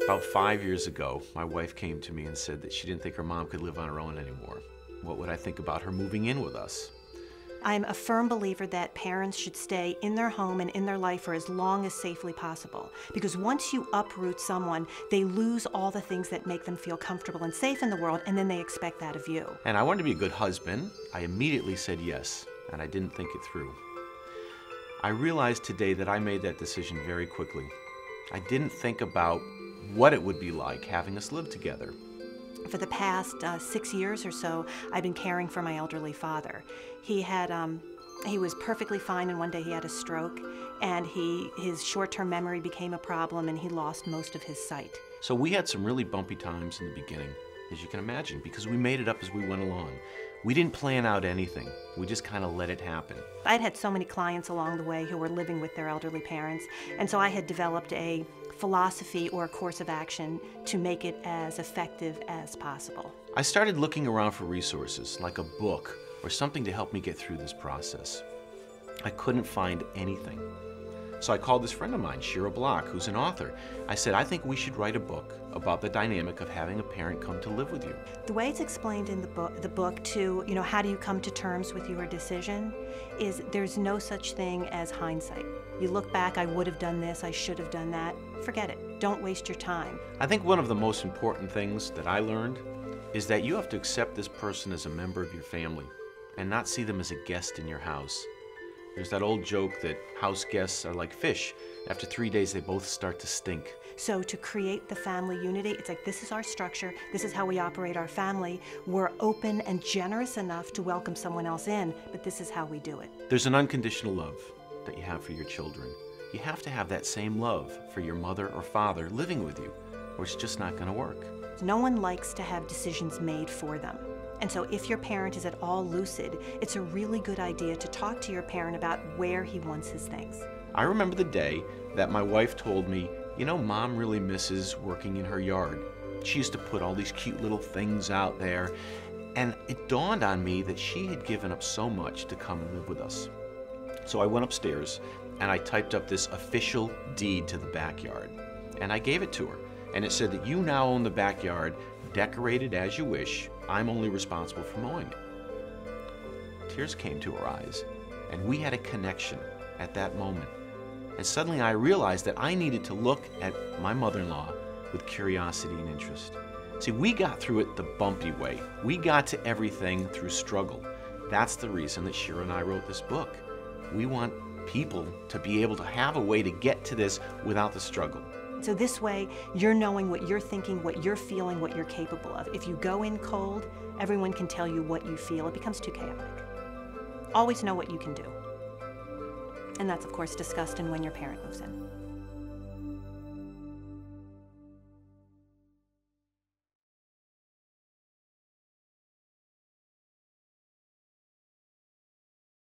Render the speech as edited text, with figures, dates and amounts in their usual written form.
About 5 years ago, my wife came to me and said that she didn't think her mom could live on her own anymore. What would I think about her moving in with us? I'm a firm believer that parents should stay in their home and in their life for as long as safely possible. Because once you uproot someone, they lose all the things that make them feel comfortable and safe in the world, and then they expect that of you. And I wanted to be a good husband. I immediately said yes, and I didn't think it through. I realized today that I made that decision very quickly. I didn't think about what it would be like having us live together. For the past 6 years or so, I've been caring for my elderly father. He was perfectly fine, and one day he had a stroke, and his short-term memory became a problem, and he lost most of his sight. So we had some really bumpy times in the beginning, as you can imagine, because we made it up as we went along. We didn't plan out anything. We just kind of let it happen. I'd had so many clients along the way who were living with their elderly parents, and so I had developed a philosophy or a course of action to make it as effective as possible. I started looking around for resources, like a book or something to help me get through this process. I couldn't find anything. So I called this friend of mine, Shira Block, who's an author. I said, I think we should write a book about the dynamic of having a parent come to live with you. The way it's explained in the book to, how do you come to terms with your decision, is there's no such thing as hindsight. You look back, I would have done this, I should have done that. Forget it. Don't waste your time. I think one of the most important things that I learned is that you have to accept this person as a member of your family and not see them as a guest in your house. There's that old joke that house guests are like fish. After 3 days, they both start to stink. So to create the family unity, it's like, this is our structure, this is how we operate our family. We're open and generous enough to welcome someone else in, but this is how we do it. There's an unconditional love that you have for your children. You have to have that same love for your mother or father living with you, or it's just not going to work. No one likes to have decisions made for them. And so if your parent is at all lucid, it's a really good idea to talk to your parent about where he wants his things. I remember the day that my wife told me, Mom really misses working in her yard. She used to put all these cute little things out there, and it dawned on me that she had given up so much to come and live with us. So I went upstairs and I typed up this official deed to the backyard, and I gave it to her. And it said that you now own the backyard, decorated as you wish. I'm only responsible for mowing it. Tears came to her eyes, and we had a connection at that moment. And suddenly I realized that I needed to look at my mother-in-law with curiosity and interest. See, we got through it the bumpy way. We got to everything through struggle. That's the reason that Shira and I wrote this book. We want people to be able to have a way to get to this without the struggle. So this way, you're knowing what you're thinking, what you're feeling, what you're capable of. If you go in cold, everyone can tell you what you feel. It becomes too chaotic. Always know what you can do. And that's, of course, discussed in When Your Parent Moves In.